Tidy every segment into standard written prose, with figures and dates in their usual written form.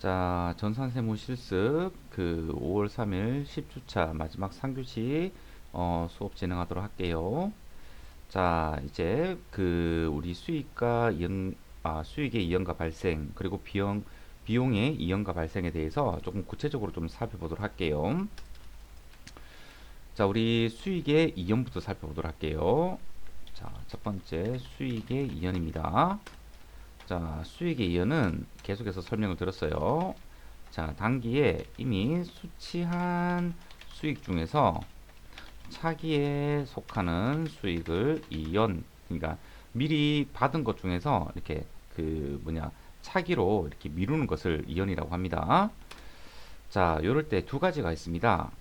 자, 전산세무 실습 5월 3일 10주차 마지막 3교시 수업 진행하도록 할게요. 자, 이제 우리 수익의 이연과 발생 그리고 비용의 이연과 발생에 대해서 조금 구체적으로 좀 살펴보도록 할게요. 자, 우리 수익의 이연부터 살펴보도록 할게요. 자, 첫 번째 수익의 이연입니다. 자, 수익의 이연은 계속해서 설명을 드렸어요. 자, 단기에 이미 수치한 수익 중에서 차기에 속하는 수익을 이연, 그러니까 미리 받은 것 중에서 이렇게 차기로 이렇게 미루는 것을 이연이라고 합니다. 자, 요럴 때 두 가지가 있습니다.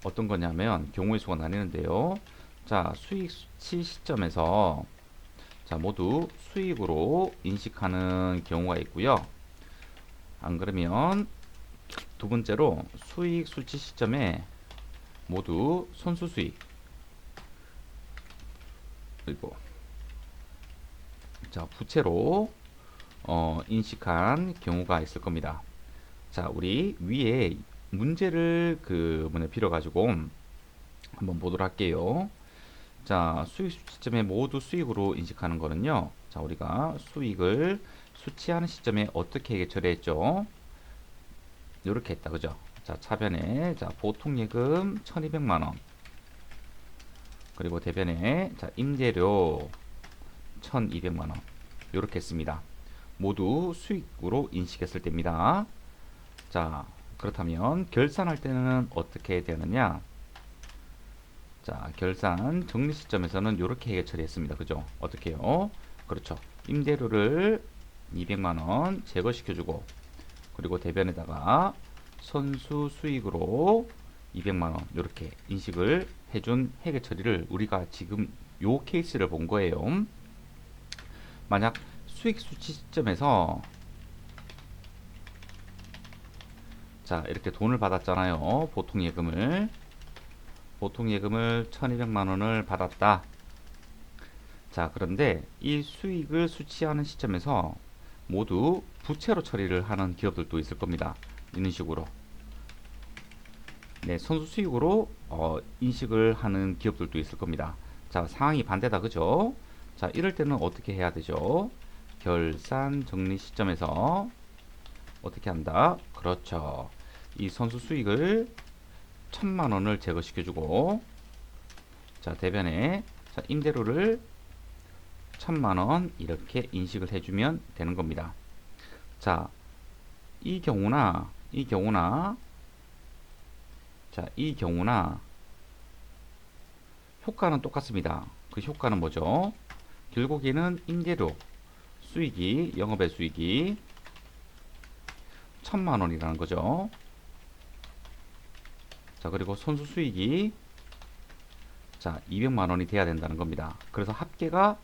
어떤 거냐면 경우의 수가 나뉘는데요. 자, 수익 수치 시점에서 자, 모두 수익으로 인식하는 경우가 있고요. 안 그러면 두 번째로 수익 수치 시점에 모두 손수수익 그리고 자, 부채로 인식한 경우가 있을 겁니다. 자, 우리 위에 문제를 빌어 가지고 한번 보도록 할게요. 자, 수익 시점에 모두 수익으로 인식하는 거는요. 자, 우리가 수익을 수치하는 시점에 어떻게 처리했죠? 이렇게 했다, 그죠? 자, 차변에 자, 보통 예금 1,200만 원. 그리고 대변에 자, 임대료 1,200만 원. 이렇게 했습니다. 모두 수익으로 인식했을 때입니다. 자, 그렇다면 결산할 때는 어떻게 되느냐? 자, 결산 정리 시점에서는 이렇게 처리했습니다. 그죠? 어떻게 해요? 그렇죠. 임대료를 200만원 제거시켜주고, 그리고 대변에다가 선수 수익으로 200만원 이렇게 인식을 해준 회계 처리를 우리가 지금 요 케이스를 본 거예요. 만약 수익 수치 시점에서 자, 이렇게 돈을 받았잖아요. 보통 예금을 1,200만원을 받았다. 자, 그런데 이 수익을 수치하는 시점에서 모두 부채로 처리를 하는 기업들도 있을 겁니다. 이런 식으로. 네, 선수 수익으로 인식을 하는 기업들도 있을 겁니다. 자, 상황이 반대다. 그죠? 자, 이럴 때는 어떻게 해야 되죠? 결산 정리 시점에서 어떻게 한다? 그렇죠. 이 선수 수익을 1,000만원을 제거시켜주고, 자, 대변에 자, 임대료를 1,000만원 이렇게 인식을 해주면 되는 겁니다. 자, 이 경우나 효과는 똑같습니다. 그 효과는 뭐죠? 결국에는 임대료 수익이 영업의 수익이 1,000만원이라는 거죠. 자, 그리고 선수 수익이 자, 200만원이 돼야 된다는 겁니다. 그래서 합계가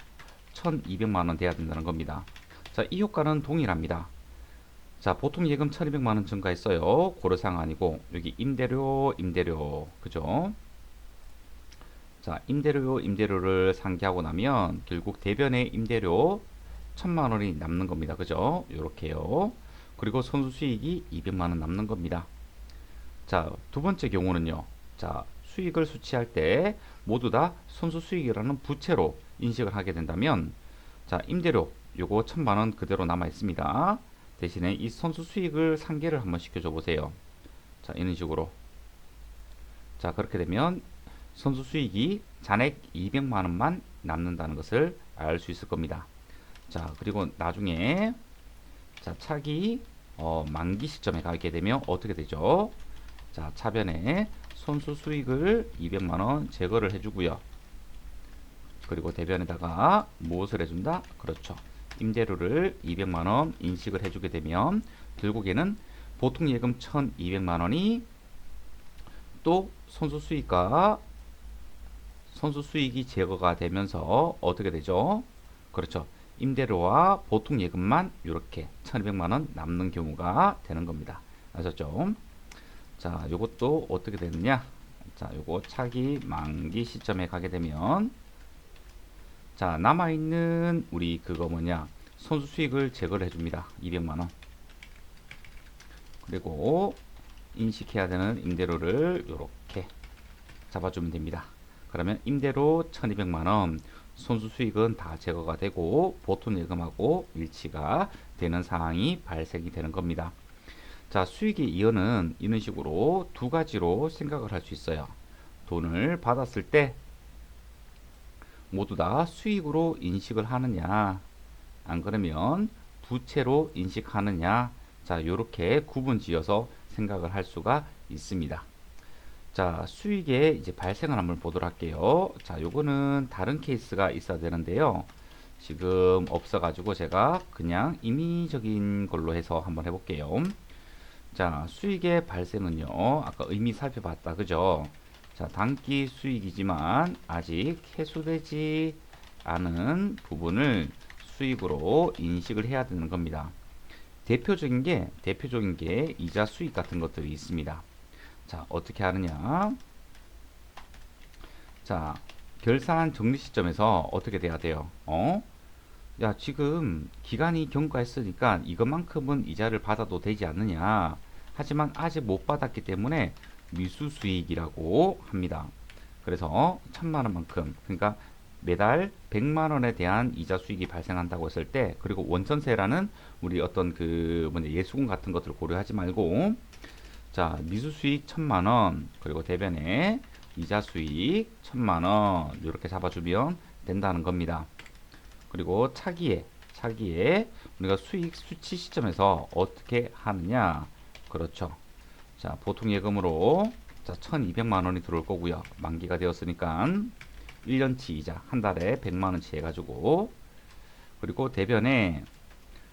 1,200만원 돼야 된다는 겁니다. 자, 이 효과는 동일합니다. 자, 보통 예금 1,200만원 증가했어요. 고려사항 아니고 여기 임대료 그죠? 자, 임대료를 상기하고 나면 결국 대변의 임대료 1,000만원이 남는 겁니다. 그죠? 요렇게요. 그리고 선수 수익이 200만원 남는 겁니다. 자, 두 번째 경우는요. 자, 수익을 수치할 때 모두 다 선수 수익이라는 부채로 인식을 하게 된다면 자, 임대료 요거 1,000만원 그대로 남아 있습니다. 대신에 이 선수 수익을 상계를 한번 시켜줘 보세요. 자, 이런 식으로. 자, 그렇게 되면 선수 수익이 잔액 200만원만 남는다는 것을 알 수 있을 겁니다. 자, 그리고 나중에 자, 차기 만기 시점에 가게 되면 어떻게 되죠? 자, 차변에 선수 수익을 200만원 제거를 해주고요. 그리고 대변에다가 무엇을 해준다? 그렇죠. 임대료를 200만원 인식을 해주게 되면 결국에는 보통 예금 1,200만원이 또 선수 수익이 제거가 되면서 어떻게 되죠? 그렇죠. 임대료와 보통 예금만 이렇게 1,200만원 남는 경우가 되는 겁니다. 아셨죠? 자, 요것도 어떻게 되느냐? 자, 요거 차기 만기 시점에 가게 되면 자, 남아있는 우리 선수 수익을 제거를 해줍니다. 200만원. 그리고 인식해야 되는 임대료를 이렇게 잡아주면 됩니다. 그러면 임대료 1200만원, 손수 수익은 다 제거가 되고 보통 예금하고 일치가 되는 상황이 발생이 되는 겁니다. 자, 수익의 이연은 이런 식으로 두 가지로 생각을 할 수 있어요. 돈을 받았을 때 모두 다 수익으로 인식을 하느냐, 안 그러면 부채로 인식하느냐, 자, 요렇게 구분 지어서 생각을 할 수가 있습니다. 자, 수익의 이제 발생을 한번 보도록 할게요. 자, 요거는 다른 케이스가 있어야 되는데요. 지금 없어가지고 제가 그냥 임의적인 걸로 해서 한번 해볼게요. 자, 수익의 발생은요, 아까 의미 살펴봤다, 그죠? 자, 단기 수익이지만 아직 회수되지 않은 부분을 수익으로 인식을 해야 되는 겁니다. 대표적인 게 이자 수익 같은 것들이 있습니다. 자, 어떻게 하느냐? 자, 결산 정리 시점에서 어떻게 돼야 돼요? 야, 지금 기간이 경과했으니까 이것만큼은 이자를 받아도 되지 않느냐? 하지만 아직 못 받았기 때문에 미수 수익이라고 합니다. 그래서 1000만 원만큼, 그러니까 매달 100만 원에 대한 이자 수익이 발생한다고 했을 때, 그리고 원천세라는 우리 어떤 그 뭐냐 예수금 같은 것들을 고려하지 말고, 자, 미수 수익 1000만 원, 그리고 대변에 이자 수익 1000만 원 이렇게 잡아주면 된다는 겁니다. 그리고 차기에 우리가 수익 수치 시점에서 어떻게 하느냐? 그렇죠. 자, 보통 예금으로 자, 1200만 원이 들어올 거고요. 만기가 되었으니까 1년치 이자 한 달에 100만 원치 해가지고, 그리고 대변에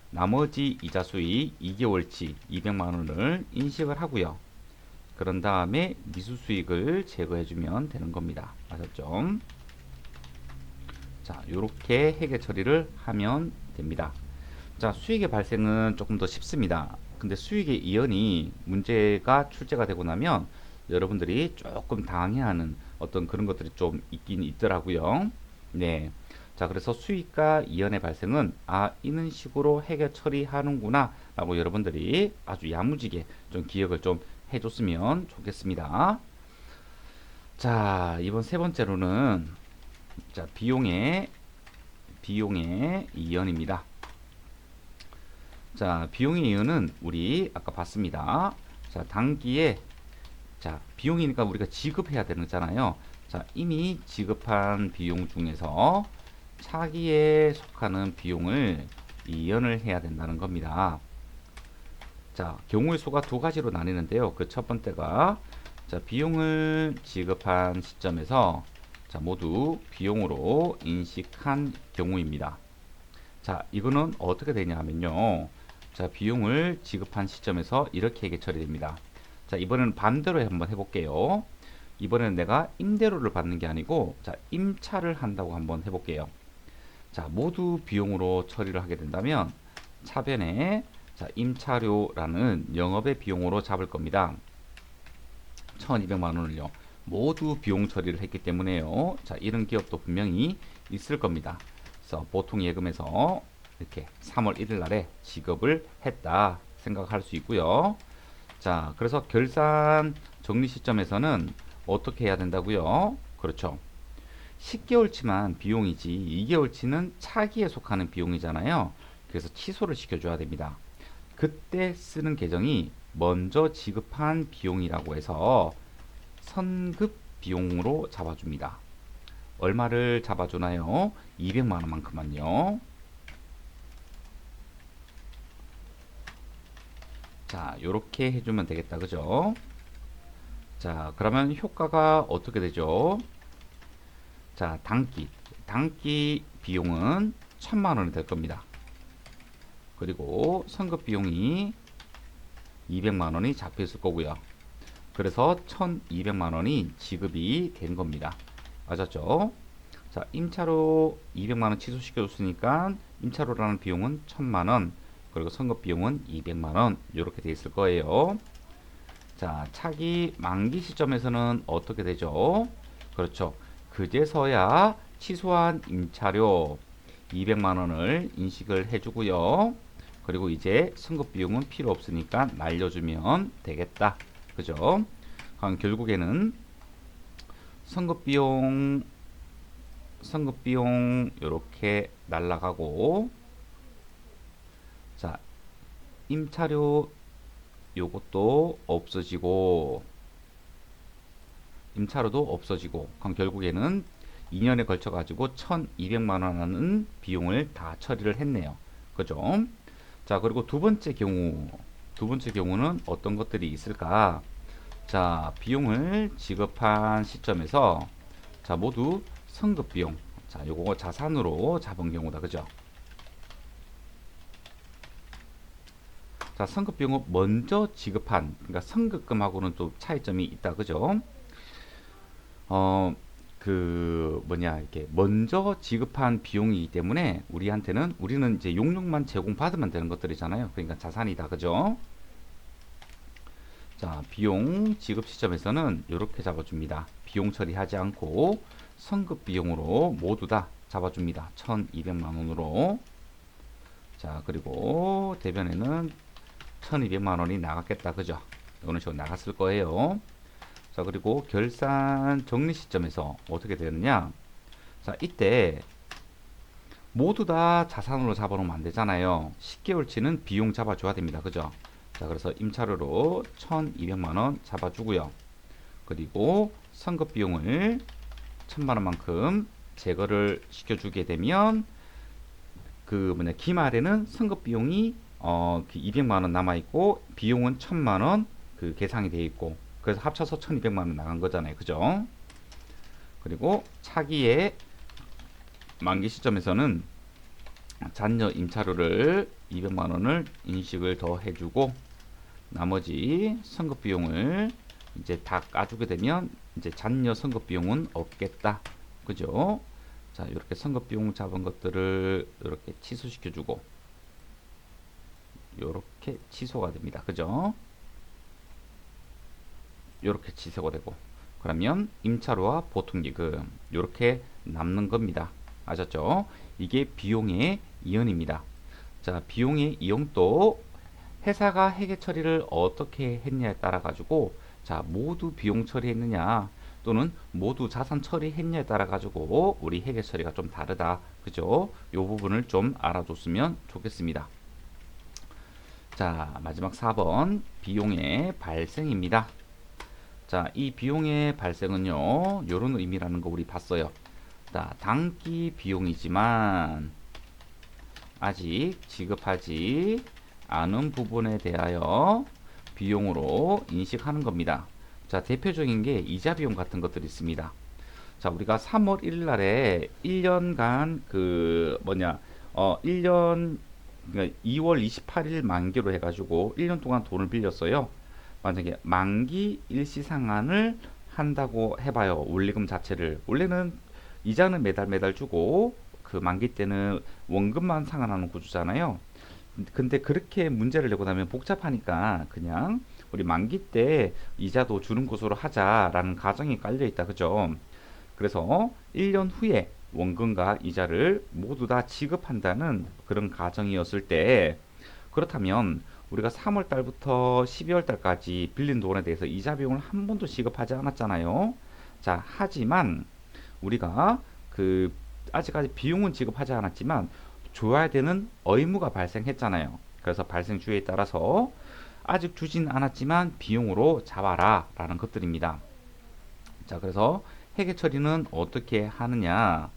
나머지 이자 수익 2개월치 200만 원을 인식을 하고요. 그런 다음에 미수 수익을 제거해주면 되는 겁니다. 아셨죠? 자, 이렇게 회계 처리를 하면 됩니다. 자, 수익의 발생은 조금 더 쉽습니다. 근데 수익의 이연이 문제가 출제가 되고 나면 여러분들이 조금 당해하는 어떤 그런 것들이 좀 있긴 있더라고요. 네. 자, 그래서 수익과 이연의 발생은 이런 식으로 해결 처리하는구나 라고 여러분들이 아주 야무지게 좀 기억을 좀 해줬으면 좋겠습니다. 자, 이번 세 번째로는 자, 비용의 이연입니다. 자, 비용의 이연은 우리 아까 봤습니다. 자, 단기에 자, 비용이니까 우리가 지급해야 되는 거잖아요. 자, 이미 지급한 비용 중에서 차기에 속하는 비용을 이연을 해야 된다는 겁니다. 자, 경우의 수가 두 가지로 나뉘는데요. 그 첫 번째가 자, 비용을 지급한 시점에서 자, 모두 비용으로 인식한 경우입니다. 자, 이거는 어떻게 되냐 하면요. 자, 비용을 지급한 시점에서 이렇게 해결 처리됩니다. 자, 이번에는 반대로 한번 해볼게요. 이번에는 내가 임대료를 받는 게 아니고 자, 임차를 한다고 한번 해볼게요. 자, 모두 비용으로 처리를 하게 된다면 차변에 자, 임차료라는 영업의 비용으로 잡을 겁니다. 1200만 원을요. 모두 비용 처리를 했기 때문에요. 자, 이런 기업도 분명히 있을 겁니다. 그래서 보통 예금에서 이렇게 3월 1일 날에 지급을 했다 생각할 수 있고요. 자, 그래서 결산 정리 시점에서는 어떻게 해야 된다고요? 그렇죠. 10개월치만 비용이지 2개월치는 차기에 속하는 비용이잖아요. 그래서 취소를 시켜줘야 됩니다. 그때 쓰는 계정이 먼저 지급한 비용이라고 해서 선급 비용으로 잡아줍니다. 얼마를 잡아주나요? 200만 원만큼만요. 자, 요렇게 해주면 되겠다, 그죠? 자, 그러면 효과가 어떻게 되죠? 자, 단기 비용은 1000만 원이 될 겁니다. 그리고 선급 비용이 200만 원이 잡혀 있을 거고요. 그래서 1200만 원이 지급이 된 겁니다. 맞았죠? 자, 임차료 200만 원 취소시켜 줬으니까 임차료라는 비용은 1000만 원, 그리고 선급 비용은 200만 원 이렇게 돼 있을 거예요. 자, 차기 만기 시점에서는 어떻게 되죠? 그렇죠. 그제서야 취소한 임차료 200만 원을 인식을 해주고요. 그리고 이제 선급 비용은 필요 없으니까 날려주면 되겠다. 그죠? 그럼 결국에는 선급 비용 이렇게 날라가고, 자, 임차료 요것도 없어지고, 임차료도 없어지고, 그럼 결국에는 2년에 걸쳐 가지고 1,200만 원 하는 비용을 다 처리를 했네요. 그죠? 자, 그리고 두 번째 경우는 어떤 것들이 있을까? 자, 비용을 지급한 시점에서, 자, 모두 선급 비용. 자, 요거 자산으로 잡은 경우다. 그죠? 자, 선급 비용을 먼저 지급한, 그러니까 선급금하고는 또 차이점이 있다. 그죠? 이렇게 먼저 지급한 비용이기 때문에 우리는 이제 용역만 제공받으면 되는 것들이잖아요. 그러니까 자산이다. 그죠? 자, 비용 지급 시점에서는 이렇게 잡아줍니다. 비용 처리하지 않고 선급 비용으로 모두 다 잡아줍니다. 1,200만 원으로. 자, 그리고 대변에는 1,200만 원이 나갔겠다. 그죠? 이거는 지금 나갔을 거예요. 자, 그리고 결산 정리 시점에서 어떻게 되느냐? 자, 이때 모두 다 자산으로 잡아놓으면 안 되잖아요. 10개월치는 비용 잡아줘야 됩니다. 그죠? 자, 그래서 임차료로 1,200만 원 잡아주고요. 그리고 선급 비용을 1,000만 원만큼 제거를 시켜주게 되면 기말에는 선급 비용이 200만 원 남아 있고 비용은 1,000만 원 계상이 돼 있고, 그래서 합쳐서 1,200만 원 나간 거잖아요. 그죠? 그리고 차기의 만기 시점에서는 잔여 임차료를 200만 원을 인식을 더 해주고, 나머지 선급 비용을 이제 다 까주게 되면 이제 잔여 선급 비용은 없겠다. 그죠? 자, 이렇게 선급 비용 잡은 것들을 이렇게 취소시켜주고, 이렇게 취소가 됩니다. 그죠? 이렇게 취소가 되고, 그러면 임차료와 보통기금 이렇게 남는 겁니다. 아셨죠? 이게 비용의 이연입니다. 자, 비용의 이용도 회사가 회계 처리를 어떻게 했냐에 따라 가지고, 자, 모두 비용 처리했느냐 또는 모두 자산 처리했냐에 따라 가지고 우리 회계 처리가 좀 다르다. 그죠? 이 부분을 좀 알아줬으면 좋겠습니다. 자, 마지막 4번 비용의 발생입니다. 자, 이 비용의 발생은요, 요런 의미라는 거 우리 봤어요. 자, 당기 비용이지만 아직 지급하지 않은 부분에 대하여 비용으로 인식하는 겁니다. 자, 대표적인 게 이자 비용 같은 것들이 있습니다. 자, 우리가 3월 1일 날에 1년간 1년, 그러니까 2월 28일 만기로 해가지고 1년 동안 돈을 빌렸어요. 만약에 만기 일시상환을 한다고 해봐요. 원리금 자체를. 원래는 이자는 매달 주고 그 만기 때는 원금만 상환하는 구조잖아요. 근데 그렇게 문제를 내고 나면 복잡하니까 그냥 우리 만기 때 이자도 주는 것으로 하자라는 가정이 깔려 있다. 그죠? 그래서 1년 후에 원금과 이자를 모두 다 지급한다는 그런 가정이었을 때, 그렇다면 우리가 3월 달부터 12월 달까지 빌린 돈에 대해서 이자 비용을 한 번도 지급하지 않았잖아요. 자, 하지만 우리가 아직까지 비용은 지급하지 않았지만 줘야 되는 의무가 발생했잖아요. 그래서 발생 주의에 따라서 아직 주진 않았지만 비용으로 잡아라 라는 것들입니다. 자, 그래서 회계 처리는 어떻게 하느냐?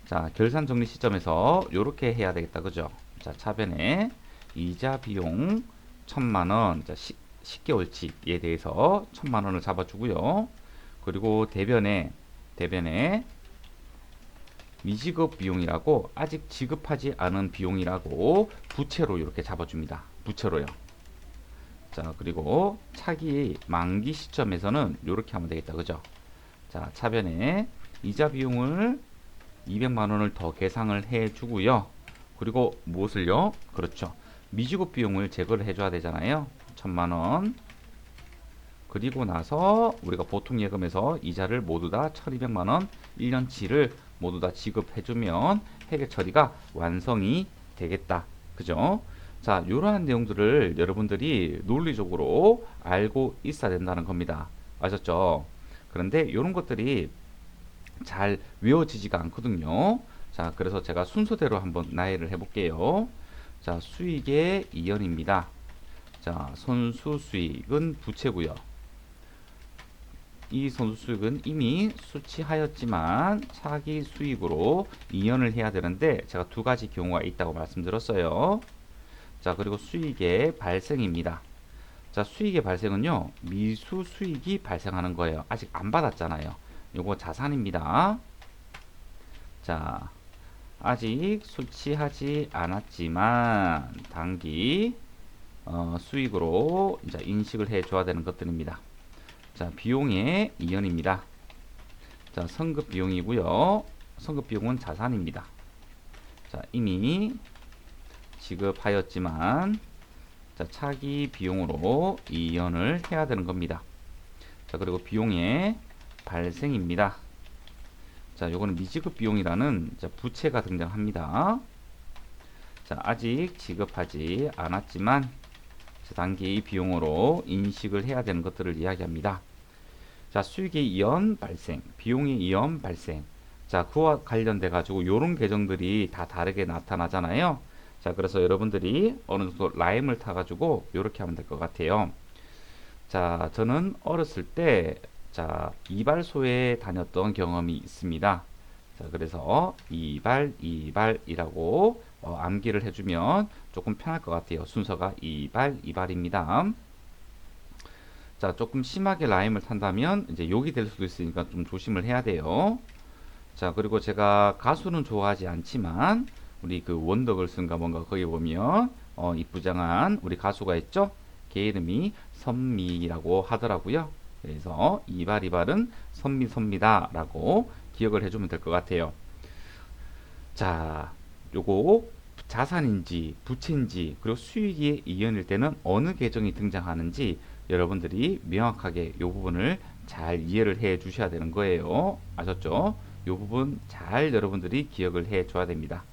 자, 결산 정리 시점에서 이렇게 해야 되겠다. 그죠? 자, 차변에 이자 비용 1,000만 원, 자, 10개월치에 대해서 1,000만 원을 잡아주고요. 그리고 대변에 미지급 비용이라고, 아직 지급하지 않은 비용이라고 부채로 이렇게 잡아줍니다. 부채로요. 자, 그리고 차기 만기 시점에서는 이렇게 하면 되겠다. 그죠? 자, 차변에 이자 비용을 200만 원을 더 계상을 해 주고요. 그리고 무엇을요? 그렇죠. 미지급 비용을 제거를 해줘야 되잖아요. 1,000만 원. 그리고 나서 우리가 보통 예금에서 이자를 모두 다 1,200만 원 1년치를 모두 다 지급해주면 회계 처리가 완성이 되겠다. 그죠? 자, 이러한 내용들을 여러분들이 논리적으로 알고 있어야 된다는 겁니다. 아셨죠? 그런데 이런 것들이 잘 외워지지가 않거든요. 자, 그래서 제가 순서대로 한번 나열을 해볼게요. 자, 수익의 이연입니다. 자, 선수 수익은 부채고요. 이 선수 수익은 이미 수치하였지만 차기 수익으로 이연을 해야 되는데 제가 두 가지 경우가 있다고 말씀드렸어요. 자, 그리고 수익의 발생입니다. 자, 수익의 발생은요, 미수 수익이 발생하는 거예요. 아직 안 받았잖아요. 요거 자산입니다. 자, 아직 수치하지 않았지만 단기 수익으로 이제 인식을 해줘야 되는 것들입니다. 자, 비용의 이연입니다. 자, 성급 비용이고요. 성급 비용은 자산입니다. 자, 이미 지급하였지만 자, 차기 비용으로 이연을 해야 되는 겁니다. 자, 그리고 비용의 발생입니다. 자, 요거는 미지급 비용이라는 자, 부채가 등장합니다. 자, 아직 지급하지 않았지만 자, 단기 비용으로 인식을 해야 되는 것들을 이야기합니다. 자, 수익의 이연 발생, 비용의 이연 발생. 자, 그와 관련돼 가지고 요런 계정들이 다 다르게 나타나잖아요. 자, 그래서 여러분들이 어느 정도 라임을 타 가지고 요렇게 하면 될 것 같아요. 자, 저는 어렸을 때 자, 이발소에 다녔던 경험이 있습니다. 자, 그래서 이발이라고 암기를 해주면 조금 편할 것 같아요. 순서가 이발입니다. 자, 조금 심하게 라임을 탄다면 이제 욕이 될 수도 있으니까 좀 조심을 해야 돼요. 자, 그리고 제가 가수는 좋아하지 않지만 우리 그 원더걸스인가 뭔가 거기 보면 이쁘장한 우리 가수가 있죠? 걔 이름이 선미라고 하더라고요. 그래서 이발은 선미다 라고 기억을 해주면 될 것 같아요. 자, 요거 자산인지 부채인지 그리고 수익이 이연일 때는 어느 계정이 등장하는지 여러분들이 명확하게 이 부분을 잘 이해를 해 주셔야 되는 거예요. 아셨죠? 이 부분 잘 여러분들이 기억을 해 줘야 됩니다.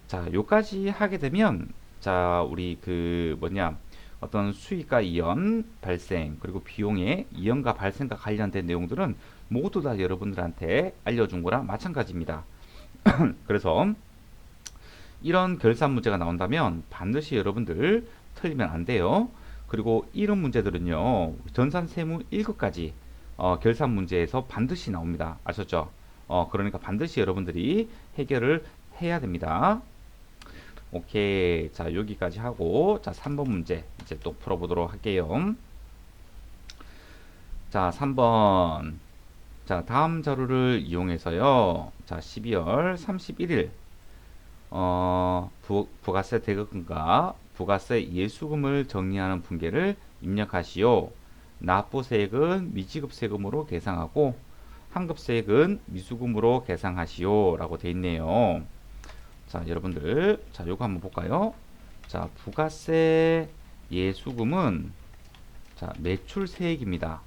자, 요까지 하게 되면 자, 우리 그 뭐냐 어떤 수익과 이연 발생 그리고 비용의 이연과 발생과 관련된 내용들은 모두 다 여러분들한테 알려준 거랑 마찬가지입니다. 그래서 이런 결산 문제가 나온다면 반드시 여러분들 틀리면 안 돼요. 그리고 이런 문제들은요, 전산세무 1급까지 결산 문제에서 반드시 나옵니다. 아셨죠? 그러니까 반드시 여러분들이 해결을 해야 됩니다. 오케이. 자, 여기까지 하고, 자, 3번 문제 이제 또 풀어보도록 할게요. 자, 3번. 자, 다음 자료를 이용해서요. 자, 12월 31일 부가세 대금과 부가세 예수금을 정리하는 분계를 입력하시오. 납부세액은 미지급세금으로 계상하고 환급세액은 미수금으로 계상하시오 라고 되어 있네요. 자, 여러분들 자, 요거 한번 볼까요? 자, 부가세 예수금은 자, 매출세액입니다.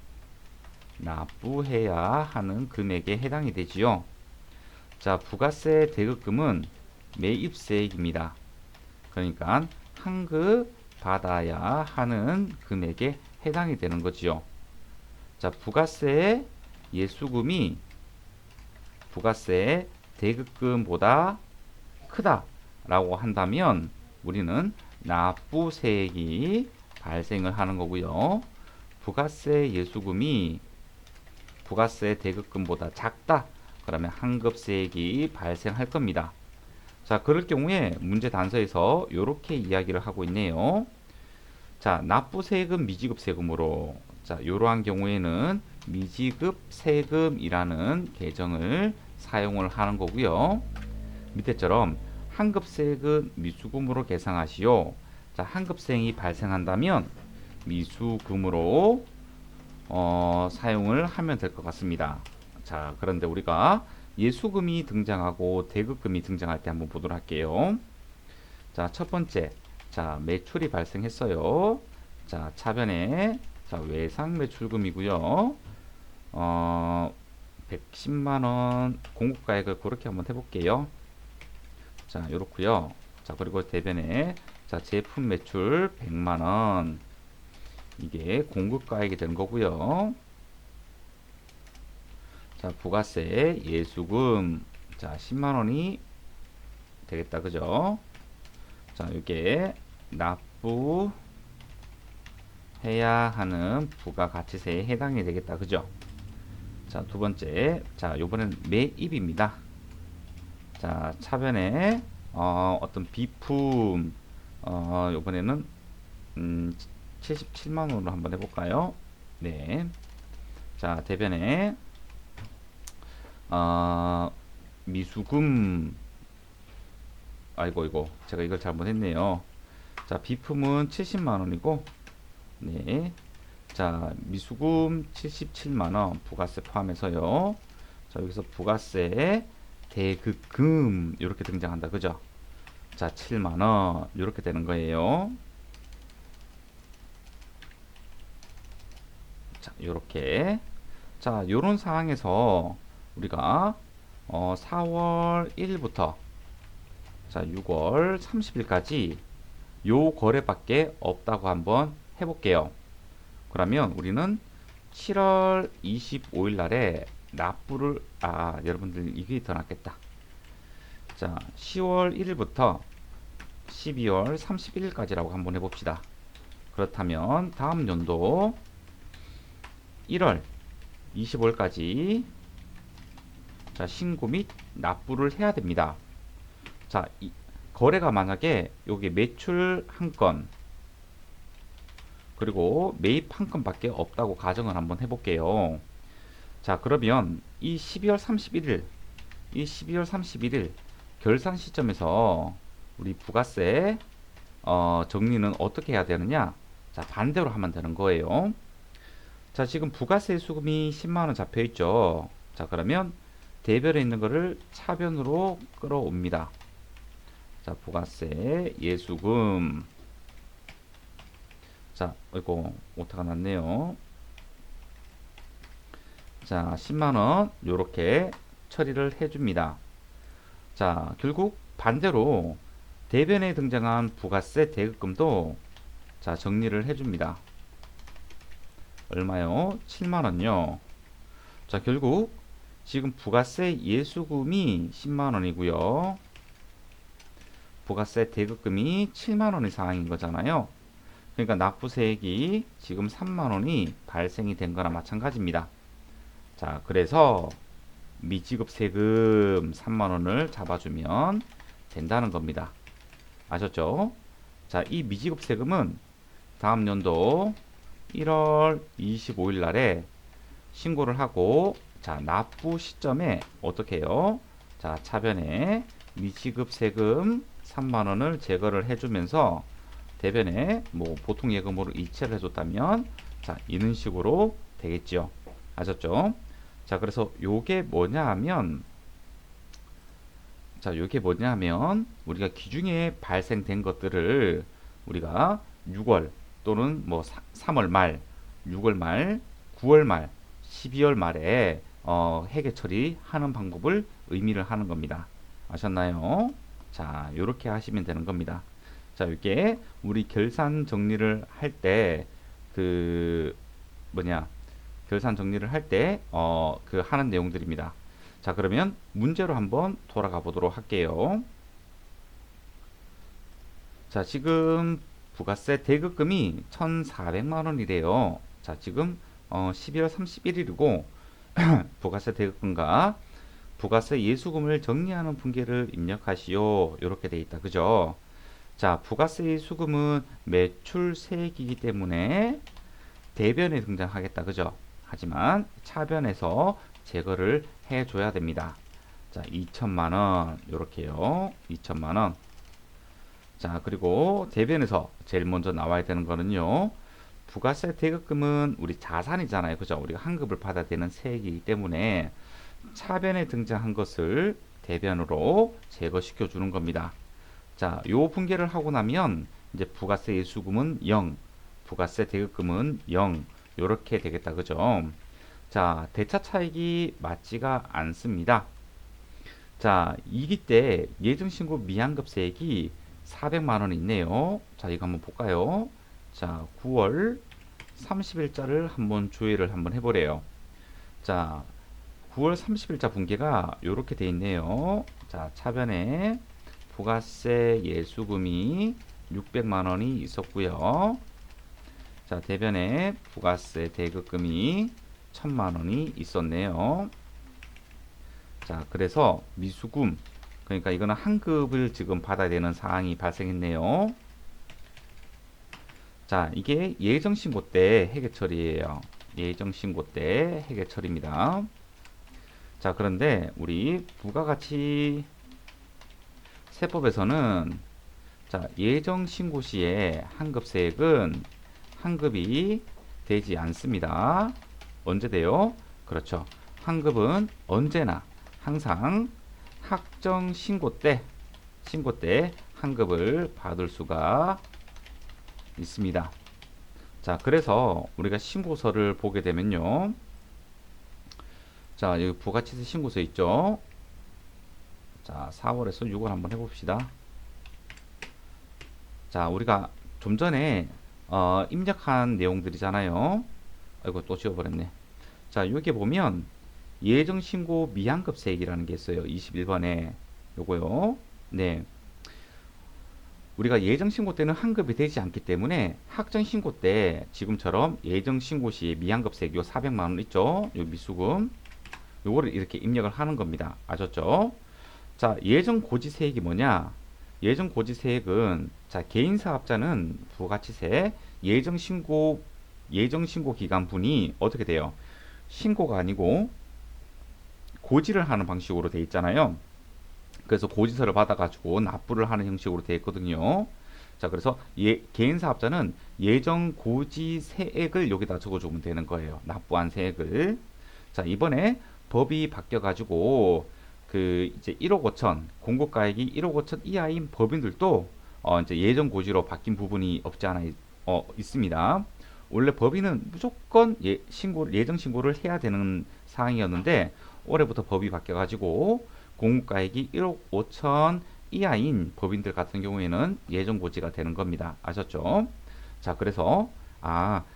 납부해야 하는 금액에 해당이 되지요. 자, 부가세 대급금은 매입세액입니다. 그러니까 환급 받아야 하는 금액에 해당이 되는 거지요. 자, 부가세 예수금이 부가세 대급금보다 크다라고 한다면 우리는 납부세액이 발생을 하는 거고요. 부가세 예수금이 부가세 대급금보다 작다. 그러면 환급세액이 발생할 겁니다. 자, 그럴 경우에 문제 단서에서 이렇게 이야기를 하고 있네요. 자, 납부세금 미지급세금으로 자, 이러한 경우에는 미지급세금이라는 계정을 사용을 하는 거고요. 밑에처럼 환급세액은 미수금으로 계상하시오. 자, 환급세액이 발생한다면 미수금으로 사용을 하면 될 것 같습니다. 자, 그런데 우리가 예수금이 등장하고 대급금이 등장할 때 한번 보도록 할게요. 자, 첫 번째, 자, 매출이 발생했어요. 자, 차변에 자, 외상 매출금이고요. 110만원 공급가액을 그렇게 한번 해볼게요. 자, 요렇고요. 자, 그리고 대변에 자, 자, 제품 매출 100만원. 이게 공급가액이 되는 거고요. 자, 부가세 예수금. 자, 10만원이 되겠다. 그죠? 자, 이게 납부해야 하는 부가가치세에 해당이 되겠다. 그죠? 자, 두 번째. 자, 요번엔 매입입니다. 자, 차변에 어떤 비품 요번에는 77만원으로 한번 해볼까요? 네. 자, 대변에 미수금. 아이고 이거 제가 이걸 잘못했네요. 자, 비품은 70만원이고, 네. 자, 미수금 77만원 부가세 포함해서요. 자, 여기서 부가세 대급금 이렇게 등장한다. 그죠? 자, 7만원 이렇게 되는 거예요. 자, 요렇게. 자, 요런 상황에서 우리가 4월 1일부터 자, 6월 30일까지 요 거래밖에 없다고 한번 해볼게요. 그러면 우리는 7월 25일 날에 납부를, 여러분들 이게 더 낫겠다. 자, 10월 1일부터 12월 31일까지라고 한번 해봅시다. 그렇다면 다음 연도 1월 25일까지 자, 신고 및 납부를 해야 됩니다. 자, 거래가 만약에 여기 매출 한 건 그리고 매입 한 건밖에 없다고 가정을 한번 해볼게요. 자, 그러면 이 12월 31일 결산 시점에서 우리 부가세 정리는 어떻게 해야 되느냐? 자, 반대로 하면 되는 거예요. 자, 지금 부가세 수금이 10만원 잡혀 있죠. 자, 그러면 대별에 있는 거를 차변으로 끌어옵니다. 자, 부가세 예수금. 자, 이거 오타가 났네요. 자, 10만원 요렇게 처리를 해줍니다. 자, 결국 반대로 대변에 등장한 부가세 대급금도 자, 정리를 해줍니다. 얼마요? 7만원요. 자, 결국 지금 부가세 예수금이 10만원이고요. 부가세 대급금이 7만원의 상황인 거잖아요. 그러니까 납부세액이 지금 3만원이 발생이 된 거나 마찬가지입니다. 자, 그래서 미지급 세금 3만원을 잡아주면 된다는 겁니다. 아셨죠? 자, 이 미지급 세금은 다음 연도 1월 25일 날에 신고를 하고, 자, 납부 시점에 어떻게 해요? 자, 차변에 미지급 세금 3만원을 제거를 해주면서 대변에 뭐 보통 예금으로 이체를 해줬다면 자, 이런 식으로 되겠죠. 아셨죠? 자, 그래서 요게 뭐냐 하면, 자, 요게 뭐냐 하면 우리가 기중에 발생된 것들을 우리가 6월 또는 뭐 3월 말, 6월 말, 9월 말, 12월 말에 회계 처리하는 방법을 의미를 하는 겁니다. 아셨나요? 자, 요렇게 하시면 되는 겁니다. 자, 이게 우리 결산 정리를 할 때 결산 정리를 할 때 하는 내용들입니다. 자, 그러면 문제로 한번 돌아가 보도록 할게요. 자, 지금 부가세 대급금이 1,400만 원이래요. 자, 지금 12월 31일이고 부가세 대급금과 부가세 예수금을 정리하는 분계를 입력하시오. 이렇게 돼 있다. 그죠? 자, 부가세 예수금은 매출세액이기 때문에 대변에 등장하겠다. 그죠? 하지만 차변에서 제거를 해줘야 됩니다. 자, 2천만 원 이렇게요. 2천만 원. 자, 그리고 대변에서 제일 먼저 나와야 되는 거는요. 부가세 대급금은 우리 자산이잖아요. 그죠? 우리가 환급을 받아야 되는 세액이기 때문에 차변에 등장한 것을 대변으로 제거시켜 주는 겁니다. 자, 요 분계를 하고 나면 이제 부가세 예수금은 0, 부가세 대급금은 0 요렇게 되겠다. 그죠? 자, 대차 차익이 맞지가 않습니다. 자, 이기 때 예정신고 미환급세액이 400만 원이 있네요. 자, 이거 한번 볼까요? 자, 9월 30일자를 한번 조회를 한번 해보래요. 자, 9월 30일자 분기가 이렇게 돼 있네요. 자, 차변에 부가세 예수금이 600만 원이 있었고요. 자, 대변에 부가세 대급금이 1000만 원이 있었네요. 자, 그래서 미수금, 그러니까 이거는 환급을 지금 받아야 되는 사항이 발생했네요. 자, 이게 예정신고 때 회계처리예요. 예정신고 때 회계처리입니다. 자, 그런데 우리 부가가치 세법에서는 자, 예정신고 시에 환급세액은 환급이 되지 않습니다. 언제 돼요? 그렇죠. 환급은 언제나 항상 확정신고 때 환급을 받을 수가 있습니다. 자, 그래서 우리가 신고서를 보게 되면요. 자, 여기 부가치세 신고서 있죠. 자, 4월에서 6월 한번 해봅시다. 자, 우리가 좀 전에 입력한 내용들이잖아요. 아이고, 또 지워버렸네. 자, 여기 보면 예정신고 미환급세액이라는 게 있어요. 21번에 요거요. 네, 우리가 예정신고 때는 환급이 되지 않기 때문에 확정신고 때 지금처럼 예정신고 시 미환급세액 요 400만 원 있죠. 요 미수금 요거를 이렇게 입력을 하는 겁니다. 아셨죠? 자, 예정고지세액이 뭐냐? 예정고지세액은 자, 개인사업자는 부가치세 예정신고 기간분이 어떻게 돼요? 신고가 아니고 고지를 하는 방식으로 돼 있잖아요. 그래서 고지서를 받아가지고 납부를 하는 형식으로 되어 있거든요. 자, 그래서 개인 사업자는 예정 고지 세액을 여기다 적어주면 되는 거예요. 납부한 세액을. 자, 이번에 법이 바뀌어가지고 그 이제 1억 5천 공고가액이 1억 5천 이하인 법인들도 이제 예정 고지로 바뀐 부분이 없지 않아 있습니다. 원래 법인은 무조건 예정 신고를 해야 되는 사항이었는데 올해부터 법이 바뀌어가지고 공고가액이 1억 5천 이하인 법인들 같은 경우에는 예정 고지가 되는 겁니다. 아셨죠? 자, 그래서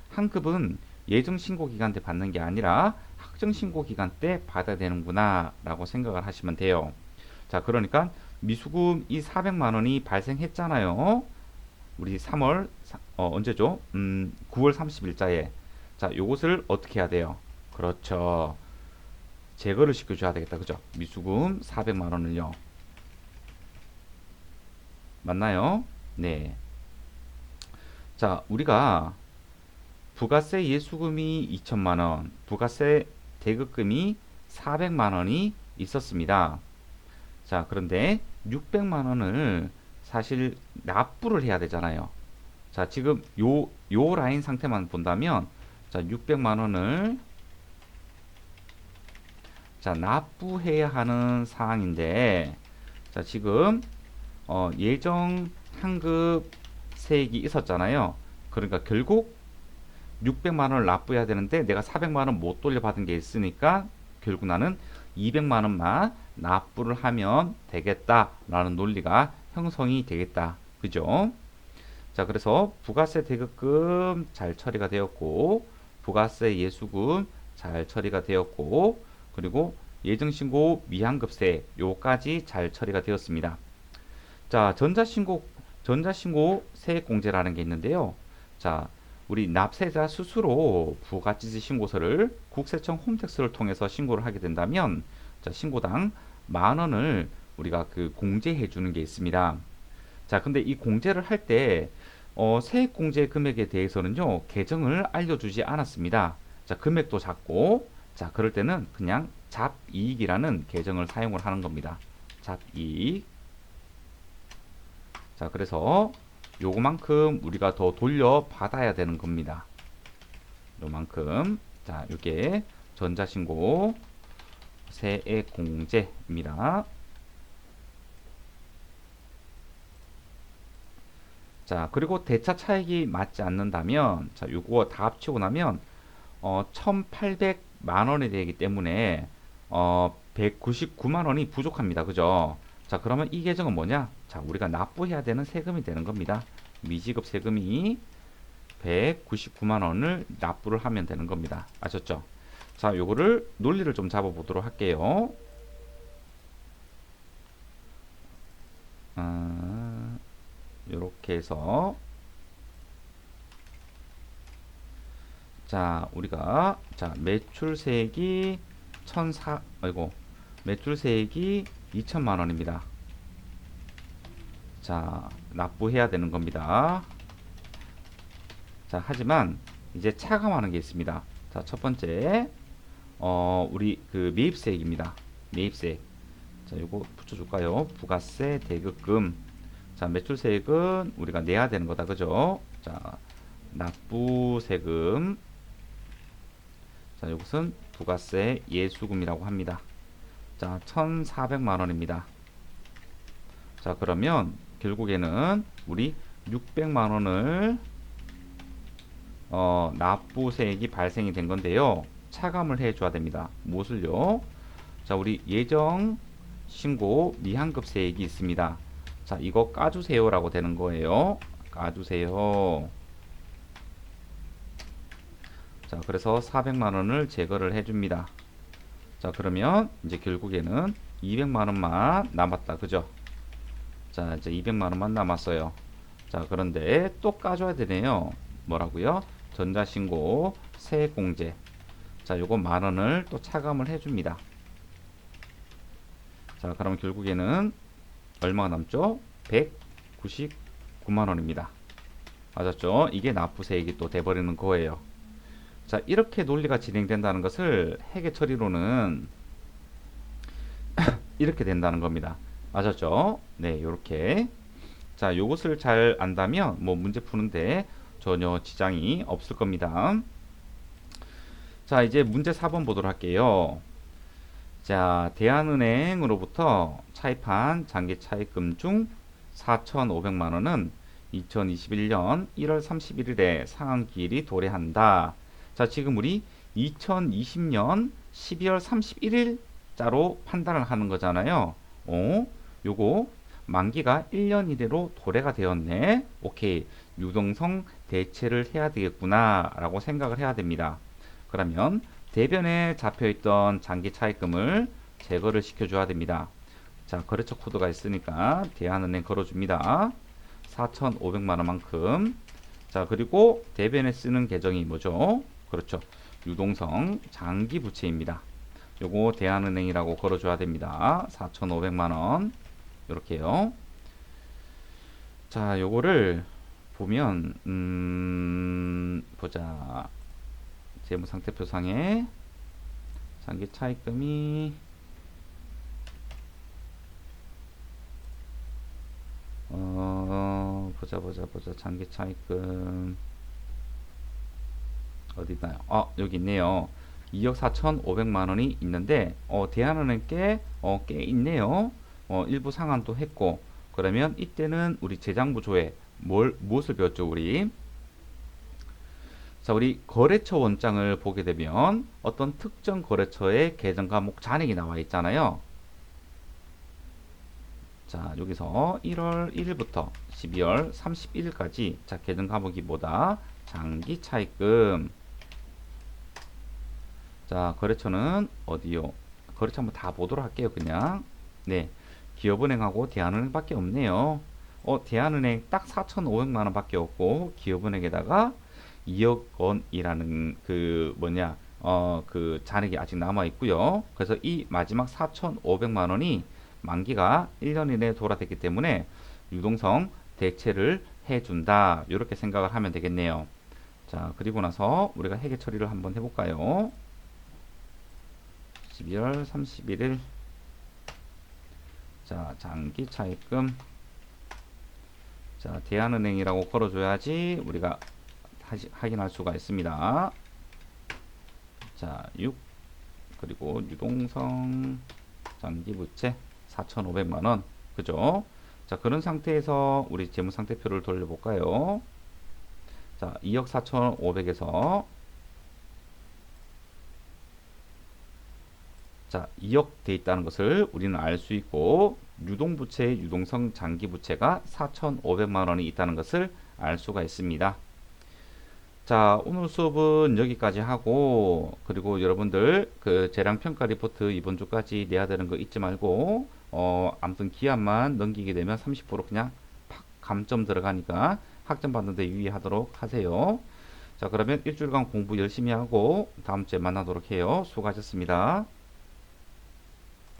환급은 예정 신고 기간 때 받는 게 아니라 확정 신고 기간 때 받아야 되는구나 라고 생각을 하시면 돼요. 자, 그러니까 미수금 이 400만 원이 발생했잖아요. 우리 3월 언제죠? 9월 30일자에. 자, 요것을 어떻게 해야 돼요? 그렇죠. 제거를 시켜줘야 되겠다. 그죠? 미수금 400만 원을요. 맞나요? 네. 자, 우리가 부가세 예수금이 2천만 원, 부가세 대급금이 400만 원이 있었습니다. 자, 그런데 600만 원을 사실 납부를 해야 되잖아요. 자, 지금 요 라인 상태만 본다면 자, 600만 원을 자, 납부해야 하는 사항인데 자, 지금 예정 환급 세액이 있었잖아요. 그러니까 결국 600만 원을 납부해야 되는데 내가 400만 원 못 돌려받은 게 있으니까 결국 나는 200만 원만 납부를 하면 되겠다라는 논리가 형성이 되겠다. 그죠? 자, 그래서 부가세 대급금 잘 처리가 되었고 부가세 예수금 잘 처리가 되었고 그리고 예정신고 미환급세 요까지 잘 처리가 되었습니다. 자, 전자신고 세액공제라는 게 있는데요. 자, 우리 납세자 스스로 부가치세 신고서를 국세청 홈택스를 통해서 신고를 하게 된다면 자, 신고당 10,000원을 우리가 그 공제해 주는 게 있습니다. 자, 근데 이 공제를 할 때 세액 공제 금액에 대해서는요, 계정을 알려주지 않았습니다. 자, 금액도 작고 자, 그럴 때는 그냥 잡이익이라는 계정을 사용을 하는 겁니다. 잡이익. 자, 그래서 요만큼 우리가 더 돌려받아야 되는 겁니다. 요만큼. 자, 이게 전자신고 세액공제입니다. 자, 그리고 대차 차익이 맞지 않는다면 자, 요거 다 합치고 나면 1,800만 원이 되기 때문에 199만 원이 부족합니다. 그죠? 자, 그러면 이 계정은 뭐냐? 자, 우리가 납부해야 되는 세금이 되는 겁니다. 미지급 세금이 199만 원을 납부를 하면 되는 겁니다. 아셨죠? 자, 요거를 논리를 좀 잡아 보도록 할게요. 요렇게 해서 자, 우리가 자, 매출세액이 1,400 아이고. 매출세액이 2천만 원입니다. 자, 납부해야 되는 겁니다. 자, 하지만 이제 차감하는 게 있습니다. 자, 첫 번째 우리 그 매입세액입니다. 매입세액. 자, 요거 붙여줄까요? 부가세, 대급금. 자, 매출세액은 우리가 내야 되는 거다, 그죠? 자, 납부세금. 자, 이것은 부가세 예수금이라고 합니다. 자, 1,400만 원입니다. 자, 그러면 결국에는 우리 600만 원을 납부세액이 발생이 된 건데요. 차감을 해줘야 됩니다. 무엇을요? 자, 우리 예정 신고 미환급세액이 있습니다. 자, 이거 까주세요라고 되는 거예요. 까주세요. 자, 그래서 400만 원을 제거를 해줍니다. 자, 그러면 이제 결국에는 200만 원만 남았다. 그죠? 자, 이제 200만 원만 남았어요. 자, 그런데 또 까줘야 되네요. 뭐라고요? 전자신고, 세액공제. 자, 요거 만 원을 또 차감을 해줍니다. 자, 그럼 결국에는 얼마가 남죠? 199만 원입니다. 맞았죠? 이게 납부세액이 또 돼버리는 거예요. 자, 이렇게 논리가 진행된다는 것을 회계 처리로는 이렇게 된다는 겁니다. 아셨죠? 네, 요렇게. 자, 요것을 잘 안다면 뭐 문제 푸는데 전혀 지장이 없을 겁니다. 자, 이제 문제 4번 보도록 할게요. 자, 대한은행으로부터 차입한 장기 차입금 중 4,500만 원은 2021년 1월 31일에 상환기일이 도래한다. 자, 지금 우리 2020년 12월 31일자로 판단을 하는 거잖아요. 요거 만기가 1년 이내로 도래가 되었네. 오케이. 유동성 대체를 해야 되겠구나 라고 생각을 해야 됩니다. 그러면 대변에 잡혀있던 장기 차입금을 제거를 시켜줘야 됩니다. 자, 거래처 코드가 있으니까 대한은행 걸어줍니다. 4,500만 원만큼. 자, 그리고 대변에 쓰는 계정이 뭐죠? 그렇죠. 유동성 장기 부채입니다. 요거 대한은행이라고 걸어줘야 됩니다. 4,500만 원. 요렇게요. 자, 요거를 보면 보자. 재무상태표상에 장기 차입금이 보자. 장기 차입금 어디 있나요? 여기 있네요. 2억 4,500만 원이 있는데 대한은행께 꽤 있네요. 일부 상환도 했고, 그러면 이때는 우리 재정부 조회 무엇을 배웠죠, 우리? 자, 우리 거래처 원장을 보게 되면 어떤 특정 거래처의 계정 과목 잔액이 나와 있잖아요. 자, 여기서 1월 1일부터 12월 31일까지 자, 계정 과목이 뭐다? 장기 차입금. 자, 거래처는 어디요? 거래처 한번 다 보도록 할게요, 그냥. 네. 기업은행하고 대한은행 밖에 없네요. 대한은행 딱 4,500만 원 밖에 없고, 기업은행에다가 2억 원이라는 그 뭐냐, 그 잔액이 아직 남아 있고요. 그래서 이 마지막 4,500만 원이 만기가 1년 이내에 돌아됐기 때문에 유동성 대체를 해준다. 이렇게 생각을 하면 되겠네요. 자, 그리고 나서 우리가 회계 처리를 한번 해볼까요? 12월 31일. 자, 장기 차입금. 자, 대한은행이라고 걸어줘야지 우리가 확인할 수가 있습니다. 자, 6. 그리고 유동성 장기 부채 4,500만 원. 그죠? 자, 그런 상태에서 우리 재무상태표를 돌려볼까요? 자, 2억 4,500에서 자, 2억 돼 있다는 것을 우리는 알 수 있고, 유동부채의 유동성 장기부채가 4,500만 원이 있다는 것을 알 수가 있습니다. 자, 오늘 수업은 여기까지 하고, 그리고 여러분들 그 재량평가 리포트 이번 주까지 내야 되는 거 잊지 말고, 아무튼 기한만 넘기게 되면 30% 그냥 팍 감점 들어가니까 학점 받는데 유의하도록 하세요. 자, 그러면 일주일간 공부 열심히 하고 다음 주에 만나도록 해요. 수고하셨습니다.